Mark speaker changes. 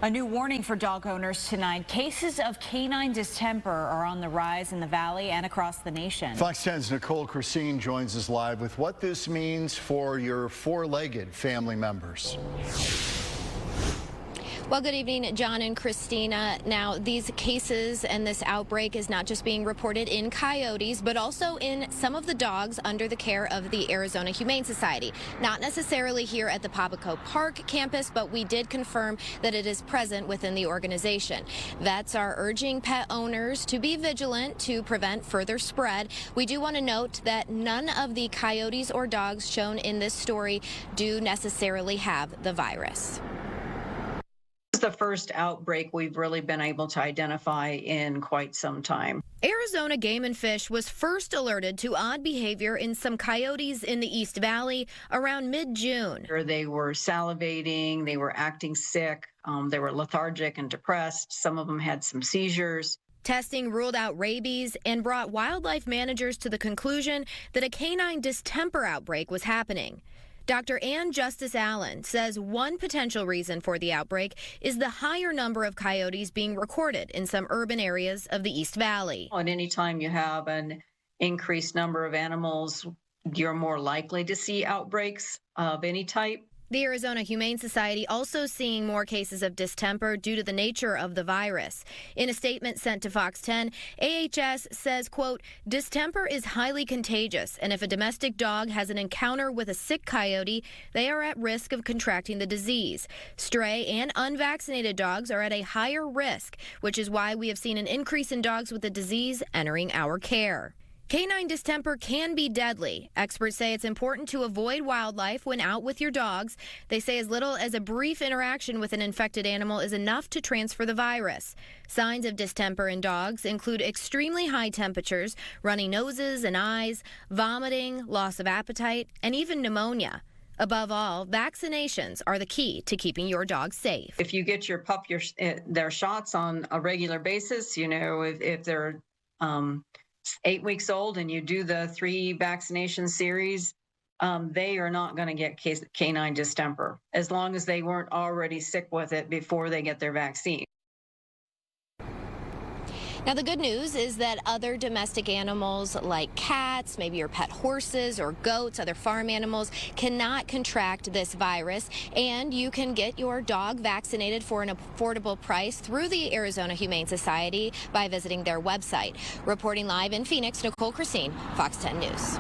Speaker 1: A new warning for dog owners tonight. Cases of canine distemper are on the rise in the valley and across the nation.
Speaker 2: Fox 10's Nicole Krasean joins us live with what this means for your four-legged family members.
Speaker 3: Well, good evening, John and Christina. Now, these cases and this outbreak is not just being reported in coyotes, but also in some of the dogs under the care of the Arizona Humane Society. Not necessarily here at the Papaco Park campus, but we did confirm that it is present within the organization. Vets are urging pet owners to be vigilant to prevent further spread. We do want to note that none of the coyotes or dogs shown in this story do necessarily have the virus.
Speaker 4: The first outbreak we've really been able to identify in quite some time.
Speaker 3: Arizona Game and Fish was first alerted to odd behavior in some coyotes in the East Valley around mid-June.
Speaker 4: They were salivating, they were acting sick, they were lethargic and depressed. Some of them had some seizures.
Speaker 3: Testing ruled out rabies and brought wildlife managers to the conclusion that a canine distemper outbreak was happening. Dr. Ann Justice Allen says one potential reason for the outbreak is the higher number of coyotes being recorded in some urban areas of the East Valley.
Speaker 4: At any time you have an increased number of animals, you're more likely to see outbreaks of any type.
Speaker 3: The Arizona Humane Society also seeing more cases of distemper due to the nature of the virus. In a statement sent to Fox 10, AHS says, quote, distemper is highly contagious, and if a domestic dog has an encounter with a sick coyote, they are at risk of contracting the disease. Stray and unvaccinated dogs are at a higher risk, which is why we have seen an increase in dogs with the disease entering our care. Canine distemper can be deadly. Experts say it's important to avoid wildlife when out with your dogs. They say as little as a brief interaction with an infected animal is enough to transfer the virus. Signs of distemper in dogs include extremely high temperatures, runny noses and eyes, vomiting, loss of appetite, and even pneumonia. Above all, vaccinations are the key to keeping your dog safe.
Speaker 4: If you get your pup their shots on a regular basis, you know, if they're 8 weeks old and you do the 3 vaccination series, they are not going to get canine distemper as long as they weren't already sick with it before they get their vaccine.
Speaker 3: Now, the good news is that other domestic animals like cats, maybe your pet horses or goats, other farm animals, cannot contract this virus, and you can get your dog vaccinated for an affordable price through the Arizona Humane Society by visiting their website. Reporting live in Phoenix, Nicole Krasean, Fox 10 News.